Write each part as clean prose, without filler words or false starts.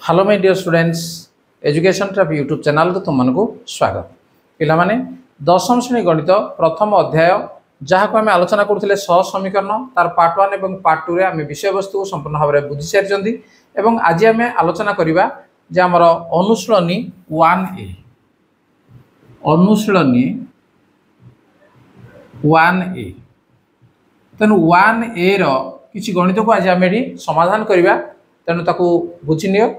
Hello my dear students education trap YouTube channel को तुमको स्वागत पिला माने दशम श्रेणी गणित प्रथम अध्याय जहाँ को आम आलोचना करुले सह समीकरण तार पार्ट 1 और पार्ट 2 रे आम विषय वस्तु संपूर्ण भाव में बुझी सारी एवं आज आम आलोचना करवा जे आमर अनुशीलनी 1A अनुशीलनी 1A तेणु 1A रो किसी गणित को आज आम समाधान करवा तेणु ताकू बुझी नियो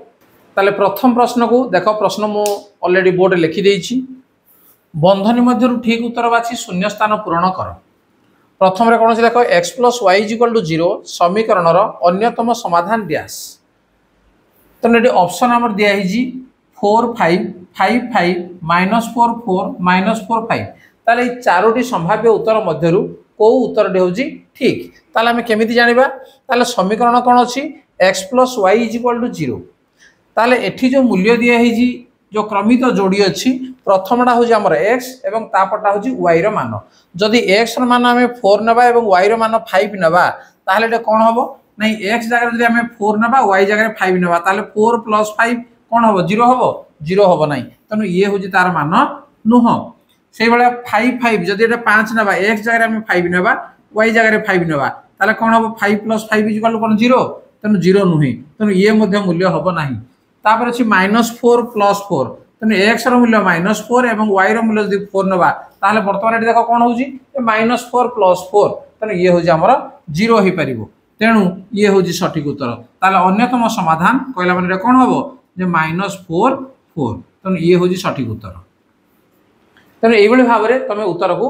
ताले प्रथम प्रश्न को देख प्रश्न मु ऑलरेडी बोर्ड लिखि देछि बंधनी मध्य ठीक उत्तर बाछि शून्य स्थान पूरण कर प्रथम रे कोन देख x + y = 0 समीकरण रो अन्यतम समाधान डैश तने एटी ऑप्शन हमर दिया हिजी 4 5 5 5 -4 4 -4 5 ताले चारोटी संभाव्य उत्तर मध्यरु को उत्तर डे होजी ठीक ताले हम केमिति जानिबा ताले समीकरण कोन अछि x + y = 0 ताले एठी जो मूल्य दिया है जो क्रमित जोड़ी अच्छी प्रथमटा हूँ आमर x एवं तापटा हूँ y रो मान जदि x रो मान आम 4 नबा एवं y रो मान 5 नबा ताहले एटा कोन हबो नहीं x जगह जदि आम 4 नबा y जगह 5 नबा ताहले 4 + 5 कोन हबो 0 हबो 0 हबो नहीं तनु ये हूँ तार मान नुह से भाया 5 5 जदि एटा 5 नबा x जगह आम 5 नबा y जगह 5 नबा ताहले कोन हबो 5 + 5 = कोन 0 तनु 0 नुहे तनु ये मध्य मूल्य हबो नहीं तापर अछि -4 + 4 तने x रो मूल्य -4 एवं y रो मूल्य जदि 4 नबा ताले वर्तमान एटी देखो कोन होउची -4 + 4 तने ये होउची हमर 0 ही परिबो तेनु ये होउची सठिक उत्तर ताले अन्यतम समाधान कहला माने कोन हबो जे -4 4 तने ये होउची सठिक उत्तर तने एई बळी भाबरे तमे उत्तर को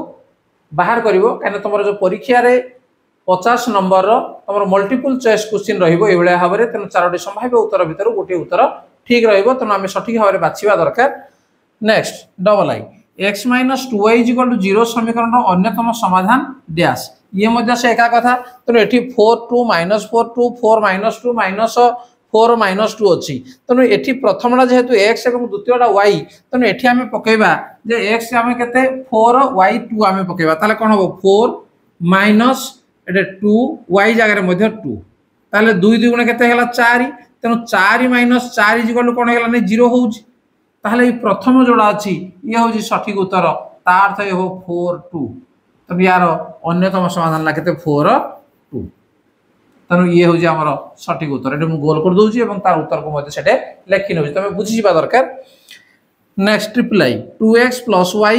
बाहर करिवो काने तमरो जो परीक्षा रे 50 नंबर तुम मल्टीपल चॉइस क्वेश्चन रहिबो ए भाया भाबरे तेनु चारोटी संभाव्य उत्तर भितर गोटे उत्तर ठीक रहिबो तेनु आमे सठिक भाबरे बाछिबा दरकार नेक्स्ट डबल आई x - 2y = 0 समीकरण अन्यतम समाधान डैश ये मध्य से एका कथा तेनु एठी 4 2 -4 2 4 -2 -4 -2 अछि तेनु एठी प्रथमटा जेहेतु x एवं द्वितीयटा y तेनु एठी आमे पकेबा जे x आमे केते 4 y 2 आमे पकेबा ताले कोन हबो 4 माइनस एटे 2 y जगह मध्य 2 ताले 2 2 गुणे केते हैला 4 तेनु 4 - 4 = कोन हैला नै 0 होउची ताले प्रथम जोड़ा अछि ये होउची सठिक उत्तर ता अर्थ हे हो 4 2 तब यार अन्यतम समाधान ला केते 4 2 तनु ये होउची हमर सठिक उत्तर एटे मु गोल कर दोउची एवं तार उत्तर को मध्य सेटे लेखि नउची तमे बुझी जिबा दरकार next triple I 2x + y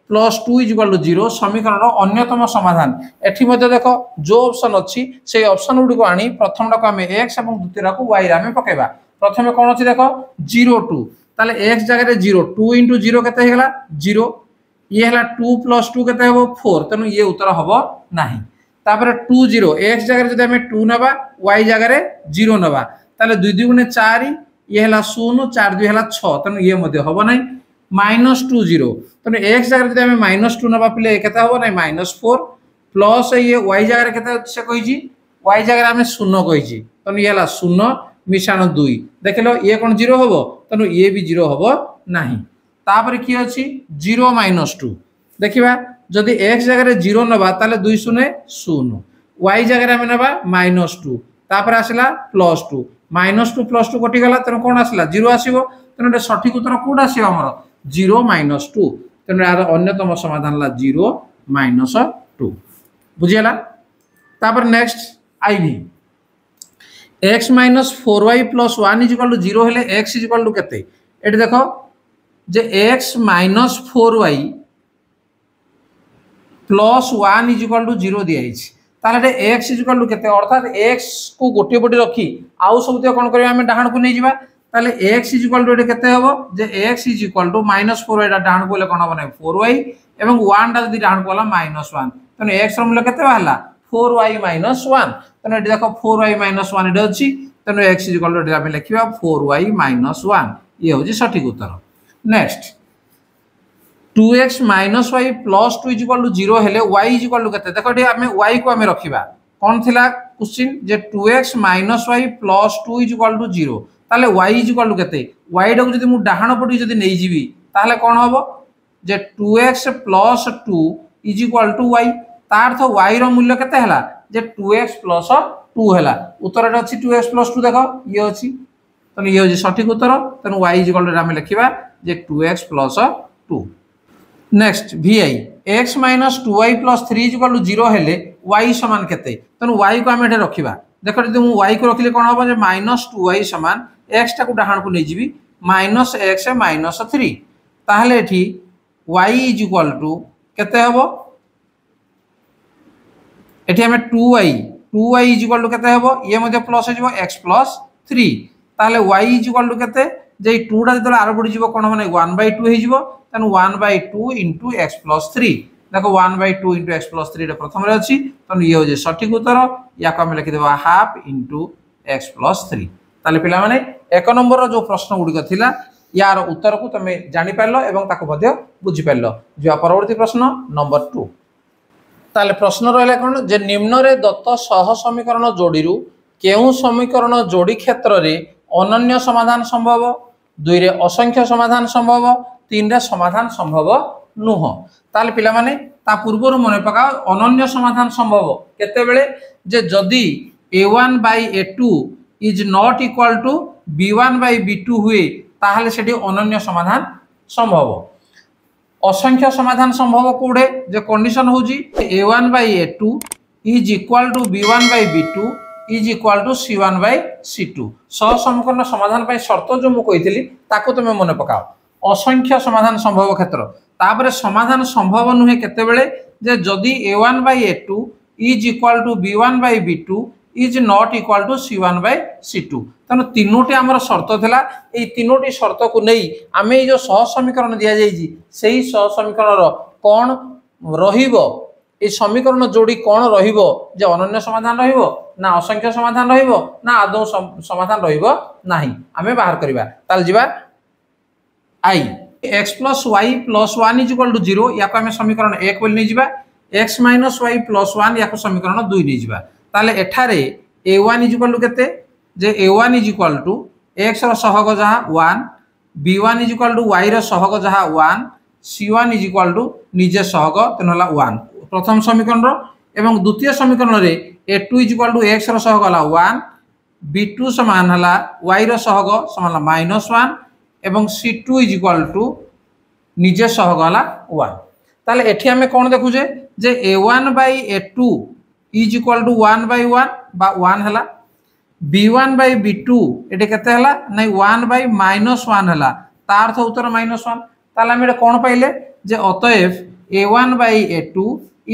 +2 = 0 समीकरण अन्यतम समाधान एठी मध्य देखो जो ऑप्शन अछि से ऑप्शन गुडी को आनी प्रथमटा को हम x एवं द्वितीयटा को y रे हम पकेबा प्रथमे कोन अछि देखो 0 2 ताले x जगह 0 2 * 0 केते हेगला 0 ये हला 2 + 2 केते हेबो 4 तनु ये उत्तर हबो नाही तापर 2 0 x जगह जदि हम 2 नबा y जगह 0 नबा ताले 2 2 गुणे 4 ये हला 0 4 2 हला 6 तनु ये मध्य हबो नाही -2 0 तने x जगह जदि हम -2 नबा पिले केते हबो नाही -4 प्लस ये y जगह केते से कहिजी y जगह हम 0 कहिजी तनु ये हला 0 मिशाण 2 देखलो ये कोन 0 हबो तनु ये भी 0 हबो नाही तापर की अछि 0 -2 देखिबा जदि x जगह 0 नबा ताले 2 0 0 y जगह हम नबा -2 तापर आसला +2 -2 +2 कटि गला तनु कोन आसला 0 आसीबो तनु ए सठिक उत्तर कोड आसीबो हमर 0 - 2 तेणु यार अन्यतम समाधान ला 0 - 2 बुझियला तापर नेक्स्ट आईवी x - 4y + 1 = 0 हेले x = केते एठी देखो जे x - 4y + 1 = 0 दिया हिच ताले x = केते अर्थात x को गोटे पटे रखी आउ सब ते कोन करबा हम डाहण को नै जिबा ताले x = एटे केते हबो जे x = -4y डा डाहण को ले कोन हबो नै 4y एवं 1 डा जदि डाहण को ला -1 तने x रो मूल्य केते बाहला 4y - 1 तने एटी देखो 4y - 1 एटे अछि तने x = एटे हम लिखिबा 4y - 1 ये होजी सठिक उत्तर नेक्स्ट 2x - y + 2 = 0 हेले y = केते देखो एटी हम y को हम रखिबा कोन थिला क्वेश्चन जे 2x - y + 2 = 0 ताले y = केते y डा को जदि मु डाहण पटी जदि नै जिवि ताले कोन हबो जे 2x + 2 = y ता अर्थ y रो मूल्य केते हला जे 2x + 2 हला उत्तर अछि 2x + 2 देखो ये अछि तेणु ये हूँ सठिक उत्तर। तेणु y इक्वल टू आम लिखा जे 2x plus 2। Next vi x minus 2y plus 3 equal to 0 हेले y समान केते। तेणु y को आम ये रखा। देख जो y को रखिले कौन हम माइनस 2y समान x टाक डाण को नहीं माइनस एक्स माइनस 3 ताहले एठी y इज इक्वल टू केते हबो एठी हमें 2y इज इक्वल टू केते हबो ये मध्ये प्लस हो x प्लस 3 ताहले y इज इक्वल टू केते जे 2 टा जतले आर गुडी जीवो कोन माने 1/2 हे जीवो तन 1/2 इनटू x प्लस 3 देखो 1/2 इनटू x प्लस 3 रे प्रथम रे अछि तन ये हो जे सठिक उत्तर या को हम लिखि देबा हाफ इनटू x प्लस 3। ताले पिला माने एक नंबर जो प्रश्न गुडी थिला यार उत्तर को तुम जानि पारलो एवं ताको मध्ये बुझि पारलो। जो परवर्ती प्रश्न नंबर 2 ताले प्रश्न रहला कोन जे निम्न रे दत्त सह समीकरण जोड़ी रु केउ समीकरण जोड़ी क्षेत्र रे अनन्य समाधान संभव 2 रे असंख्य समाधान संभव 3 रे समाधान संभव नुह। ताले पिला माने ता पूर्व मन पकाओ अनन्य समाधान संभव केते बेले जे जदी a1 by a2 is not equal to b1 by b2 हुए ताहले सेठी अनन्य समाधान संभव। असंख्य समाधान संभव कोडे जे कंडीशन होजी a1 by a2 is equal to b1 by b2 is equal to c1 by c2 सह समीकरण समाधान पय शर्त जो मु कहितली ताको तमे मन पकाओ असंख्य समाधान संभव क्षेत्र तापरे समाधान संभव नुहे केते बेले जे जदी a1 by a2 is equal to b1 by b2 is not equal to c1 by c2 तनो तीनोटी आमर शर्त थिला ए तीनोटी शर्त को नहीं आमे जो सह समीकरण दिया जाईजी सेही सह समीकरण रो कोन रहिबो ए समीकरण जोड़ी कोन रहिबो जे अनन्य समाधान रहिबो ना असंख्य समाधान रहिबो ना आदौ समाधान रहिबो नाही आमे बाहर करबा ताल जिबा i x plus y plus 1 is equal to 0 या को आमे समीकरण 1 बोल नै जिबा x minus y plus 1 या को समीकरण 2 नै जिबा ताले एठारे a1 is equal to केते जे a1 is equal to x रो सहग जहा 1 b1 is equal to y रो सहग जहा 1 c1 is equal to निजे सहग तेन हला 1 प्रथम समीकरण रो एवं द्वितीय समीकरण रे a2 is equal to x रो सहग हला 1 b2 समान हला y रो सहग समान हला -1 एवं c2 is equal to निजे सहग हला 1 ताले एठी हमें कोन देखु जे a1 by a2 is equal to 1 by 1 बा 1 हला b1 by b2 एटे केते हला नै 1 by -1 हला ता अर्थ उत्तर -1 ताला हम कोन पाइले जे अतएव a1 by a2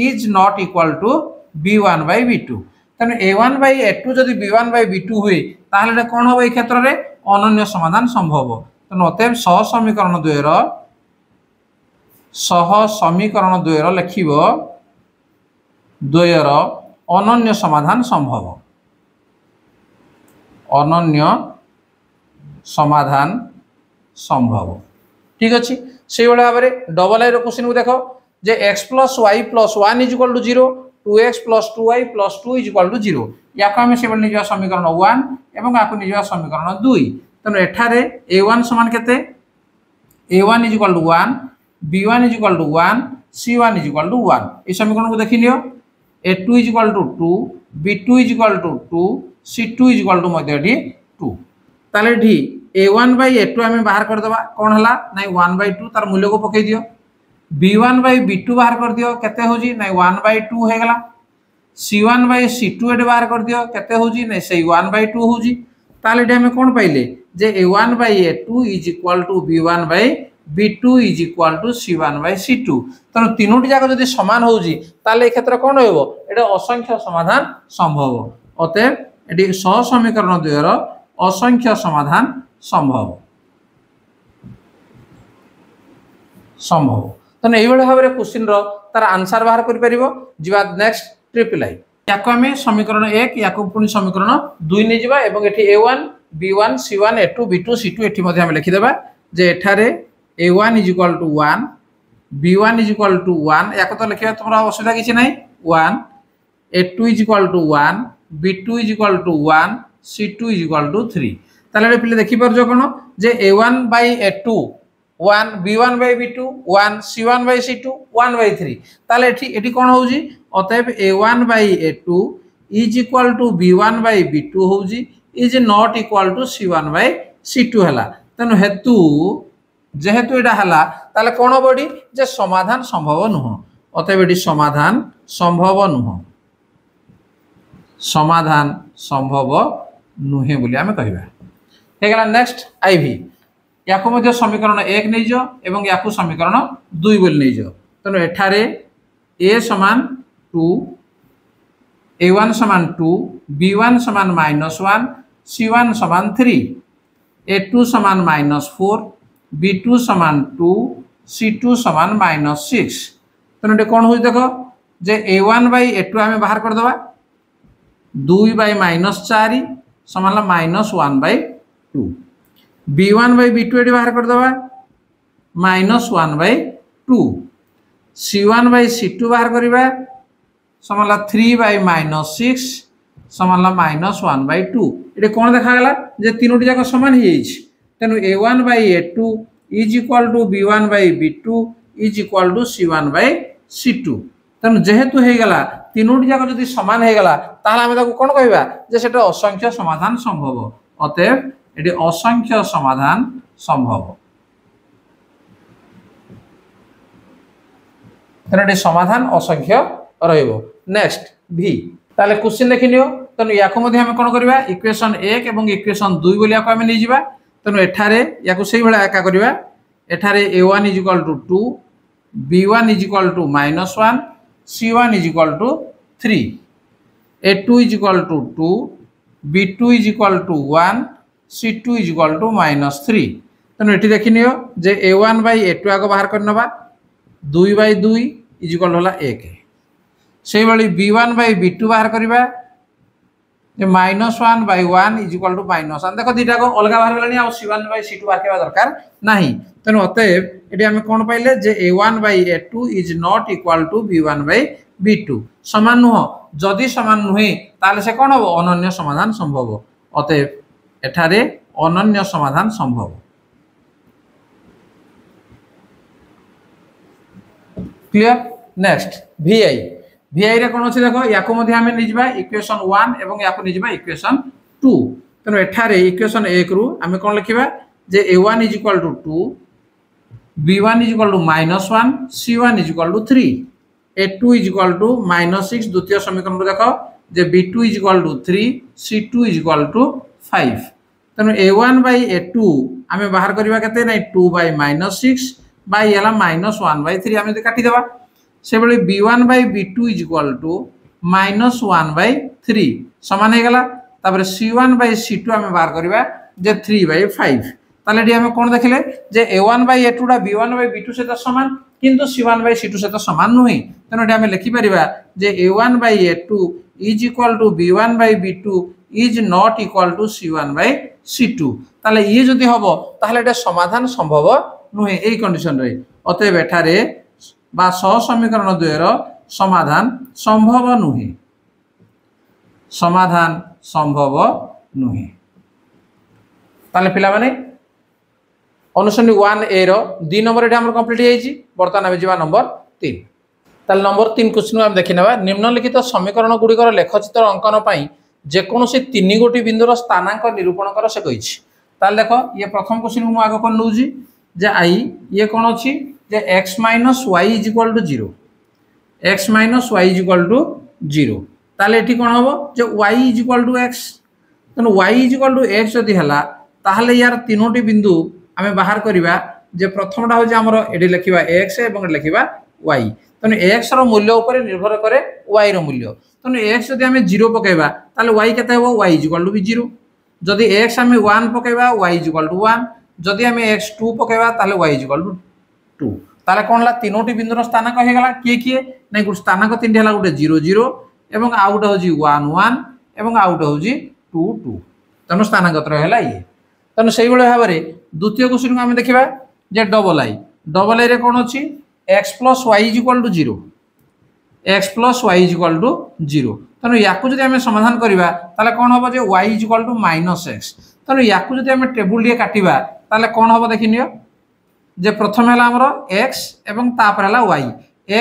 is not equal to b1 by b2 तने a1 by a2 जदि b1 by b2 हुए ताहले कोन होबो ए क्षेत्र रे अनन्य समाधान संभव तने अतएव सह समीकरण 2 रो सह समीकरण 2 रो लिखिबो 2 रो अनन्य समाधान संभव अनन्य समाधान संभव ठीक अच्छे से भाव में डबल आई क्वेश्चन को देख जे x plus y plus 1 is equal to 0 2x plus 2y plus 2 is equal to 0 या को हमें से निजा समीकरण 1 एवं आको निजा समीकरण 2 तेणु एठारे a1 समान केते a1 is equal to 1 b1 is equal to 1 c1 is equal to 1 ए समीकरण को देखि लियो a2 is equal to 2 b2 is equal to 2 c2 is equal to मध्यडी 2 ताले ढी a1 by a2 हमें बाहर कर दबा कोन हला नै 1/2 तार मूल्य को पकई दियो b1 by b2 बाहर कर दियो केते होजी नै 1/2 हे गला c1 by c2 एड बाहर कर दियो केते होजी नै सही 1/2 होजी ताले ढी हमें कोन पाइले जे a1 by a2 is equal to b1 by b2 is equal to c1 by c2 तनो तीनोटी जाक जदी समान होजी ताले ए क्षेत्र कोन होबो एटा असंख्य समाधान संभव अतएव एटी सह समीकरण 2 रो असंख्य समाधान संभव संभव तने एई भाव रे क्वेश्चन रो तार आंसर बाहर करि परिबो जिबा नेक्स्ट ट्रिपल आई याको हमें समीकरण 1 याको पुनी समीकरण 2 नै जिबा एवं एठी a1 b1 c1 a2 b2 c2 एठी मध्ये हम लिखि देबा जे एठारे a1 is equal to 1 b1 is equal to 1 याको तो लिखिया तोरा असुविधा किछि नै 1 a2 is equal to 1 b2 is equal to 1 c2 is equal to 3 ताले पिले देखि परजो कोन जे a1 by a2 1 b1 by b2 1 c1 by c2 1 by 3 ताले एठी कोन होउजी अतएव a1 by a2 is equal to b1 by b2 होउजी is not equal to c1 by C2 है तेणु हेतु जेहेतु यहाँ है ताले कौन हम ये जे समाधान संभव नुह अतएव ये समाधान संभव नुह समाधान संभव नुहे बोली आम कहवा नेक्स्ट IV या समीकरण 1 नहीं जाओ एवं या समीकरण 2 बोली नहीं जाओ तेणु एठारे A समान 2 A1 समान 2 B1 समान -1 C1 समान 3 A2 समान -4 B2 समान 2 C2 समान -6 तेणु कौन हो देख जे A1 बाई A2 आम बाहर करदे 2 बाई -4 समान -1 बाई 2 B1 बाई B2 ये बाहर करदे -1 बाई 2 C1 बाई C2 बाहर करवा समान 3 बाई -6 समान -1 बाई 2 ये कौन देखागला जे तीनोटी जाक समान हो तेणु A1 by A2 is equal to B1 by B2 is equal to C1 by C2 तेणु जेहेतु होगला तीनोटी जाक जब सामान होगला आम कौन कहवा जे सेटा असंख्य समाधान संभव अतएव ये असंख्य समाधान संभव तेणु समाधान असंख्य नेक्स्ट V ताले क्वेश्चन देखि नियो तेणु या कौन करवा इक्वेशन 1 और इक्वेशन 2 बोली आम नहीं जावा तेणु एठारे या भाया एका करवा एठारे A1 is equal to 2 B1 is equal to -1 C1 is equal to 3 A2 is equal to 2 B2 is equal to 1 C2 is equal to -3 तेणु ये देखि neo J A1 by A2 आग बाहर करनबा 2 बाई 2 इज इक्वाल होला 1 से भाई B1 by B2 बाहर करवा -1 बाई 1 इज इक्वाल टू -1 देख दीटा को अलग बाहर गलानी आ C1 बाई C2 बाहर करवा दरकार नाही तेणु अतएव ये आम कौन पाइले जे A1 by A2 is not equal to B1 by B2 समान नुह जदि समान नुहे ताले से कौन हम अनन्य समाधान संभव अतएव एठारे अनन्य समाधान संभव क्लियर नेक्स्ट VI रे कौन अच्छे देख या आम नहीं इक्वेशन 1 और या नहीं इक्वेशन 2 तेणु एठारे इक्वेशन 1 रु आम कौन लिखा जे A1 is equal to 2 B1 is equal to -1 C1 is equal to 3 A2 is equal to -6 द्वितीय समीकरण देख जे B2 is equal to 3 C2 is equal to 5 तेणु A1 बाई A2 आम बाहर करवा के 2 बाई -6 बाई है -1 बाई 3 आम काटिदेवा से भाई B1 by B2 is equal to -1 by 3 समान होगला C1 बाई C2 आम बाहर करवा जे 3 बाई 5 ताले आम कौन देखले जे A1 by A2 B1 by B2 सहित सामान किंतु C1 बाई C2 सहित सामान नुहे तेणु आम लिखिपर जे A1 by A2 is equal to B1 by B2 is not equal to C1 by C2 ताले ये जदि हम ताले समाधान संभव नुहे यही कंडीशन रे अतएव एठारे बा सह समीकरण 2 समाधान संभव नुहे समाधान संभव नुहे ताले पिला माने अनुसंधि 1A रो 2 नंबर एटा हमर कंप्लीट होईची बर्तमान आमे जीवा नंबर 3 ताले नंबर 3 क्वेश्चन हम देखिनबा निम्नलिखित समीकरण गुडी लेखचित्र अंकन पई जे कोनोसी 3 गोटी बिंदुर स्थानांक निरूपण कर से कहिछि ताले देखो ये प्रथम क्वेश्चन मु आगो कोन नउजी जे आई ये कौन अच्छी जे x minus y is equal to 0 x minus y is equal to 0 ताले एठी कौन हम जे y is equal to x तेणु y is equal to x जदि हला ताहले यार तीनोटी बिंदु आमे बाहर करिवा जे प्रथमटा हो जे हमर एडी लिखिबा x एवं लिखिबा y तेणु x रो मूल्य ऊपर निर्भर करे y रो मूल्य तेणु x जदि आमे 0 पकेबा ताहले y केते हो y इज इक्वाल टू 0 जदि x आमे 1 पकेबा y इज इक्वाल टू 1 जदि आम x2 पकेबा ताले y इज इक्वल टू 2 ताले कोन ला तीनोटी बिंदुर स्थानांक हे गला किए किए नै गुड स्थानांक तीनटी हला गुटे 0 0 एवं आ गुटे होजी 1 1 एवं आ गुटे होजी 2 2 तनो स्थानांक तर हैला ये तनो सेही बळे भाबरे द्वितीय क्वेश्चन को हम देखिबा जे डबल आई रे कोन अछि x + y is equal to 0 x + y is equal to 0 तनो याकु जदि हम समाधान करिबा ताले कोन होबो जे y is equal to -x तनो याकु जदि हम टेबुल लिए काटिबा ताले कोन होबो देखिनियो जे प्रथम हला हमरो x एवं तापर हला y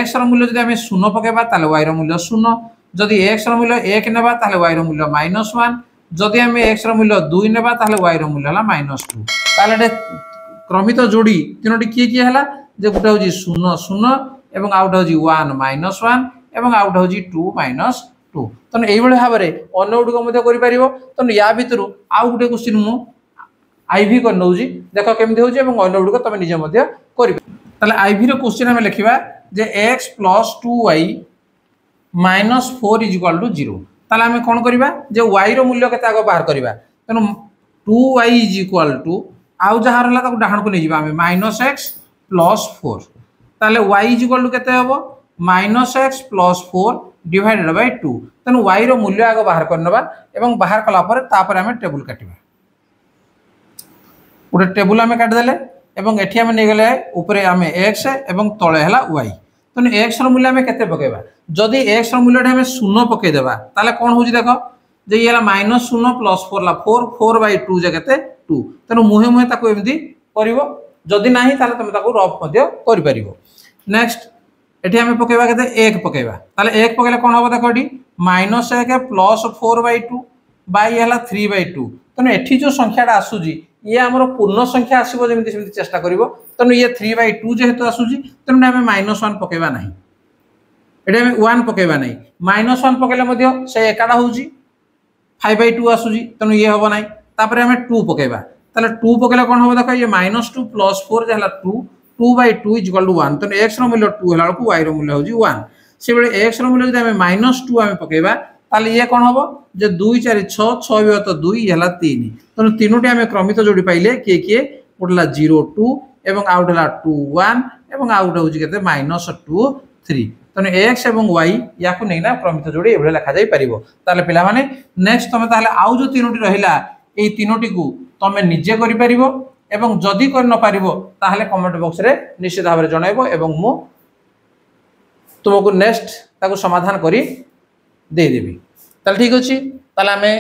x रो मूल्य जदि हम 0 पकेबा ताले y रो मूल्य 0 जदि x रो मूल्य 1 नेबा ताले y रो मूल्य -1 जदि आम एक्स मूल्य 2 नेबा ताहले y रो मूल्य है -2 ताहले क्रमित जोड़ी तीनोटी किए किए है जे गोटे हूँ 0 0 एवं आउट हूँ 1 -1 एवं आउट हूँ 2 -2 तेणु ये भाव में अन्य गुड़िक तेणु या भितर आउ गोटे क्वेश्चन मु आईवी कर नौजी देख केमती होची एवं अन्य गुड़िक तुम निजे कर आईवी रो क्वेश्चन आम लिखा जे x + 2y -4 = 0 ताले आम कौन करवा जे y रो मूल्य केते आग बाहर करवा तेणु 2y = आउ जहाँ रहा ताको डाहण को नहीं आम -x + 4 ताले y = केते हबो -x + 4 / 2 तेणु y रो मूल्य आग बाहर करनबा एवं बाहर कला पर तापर आम टेबुल काटिबा गोटे टेबुल आम काटिदेले एवं एठी आम नहीं गले ऊपर आम x एवं तले हला y तेणु x रो मूल्य आम केते पकेबा जदि x रो मूल्य आम 0 पके देबा ताले कोन होजी देखो जे ये -0 + 4 ला 4/2 जे केते 2 तेणु मुहे मुहे ताको एमदी करिवो जदि नाही ताले तुम ताको रफ मध्य करि परिवो नेक्स्ट एठी आम पकेबा केते 1 पकेबा ताले 1 पकेले कोन होबो देखो एठी -1 + 4/2 बाय हला 3/2 तेणु एठी जो संख्याटा आसुजी ये आमर पूर्ण संख्या आसो जमी सेमती चेष्टा करिवो तेणु ये 3/2 जेहेतु आसुजी तेणु आम -1 पकेबा नाही एठी आम 1 पकेबा नाही -1 पकेले मध्य से एकाडा होउजी 5/2 आसुजी तेणु ये हबो नाही तापर आम 2 पकेबा ताले 2 पकेले कोन हबो देखो ये -2 + 4 जे हला 2/2 = 1 तेणु x रो मूल्य 2 हला को y रो मूल्य होउजी 1 से बेले x रो मूल्य जदि आम -2 आम पकेबा ताले ये कोन हबो जे 2 4 6 6 तो 2 हला 3 तेणु तीनोटी आम क्रमित जोड़ी पाइले किए किए गोटे 0 2 एवं आउट हला 2 1 एवं आउट होउजी केते -2 3 तेणु x एवं y या को नैना क्रमित जोड़ी एभले लिखा जाई परिबो ताले पिला माने नेक्स्ट तमे ताले आउ जो तीनोटी रहिला एई तीनोटी को तमे निजे करि परिबो एवं जदि कर न पारिबो ताहले कमेंट बॉक्स रे निश्चित भाव रे जणाइबो एवं मु तुमको नेक्स्ट ताको समाधान करी दे देबी ताले ठीक अछि ताले आमे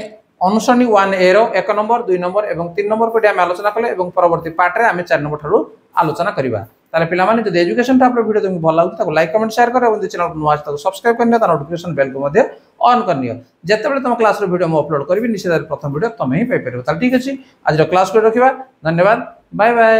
अनुसरणी 1A रो 1 नंबर 2 नंबर एवं 3 नंबर को आमे आलोचना कले एवं परवर्ती पार्ट रे आमे 4 नंबर थारु आलोचना करिबा ताले पिला माने जदि एजुकेशन टाइप रो वीडियो तुमको भल लागु ताको लाइक कमेंट शेयर करो एवं चैनल को नुआ ताको सब्सक्राइब करनियो ता नोटिफिकेशन बेल को मध्ये ऑन करनियो जते बेले तुम क्लास रो वीडियो म अपलोड करबी निश्चित प्रथम वीडियो तुम ही पाइ परबो ताले ठीक अछि आज रो क्लास को रखिबा धन्यवाद बाय बाय।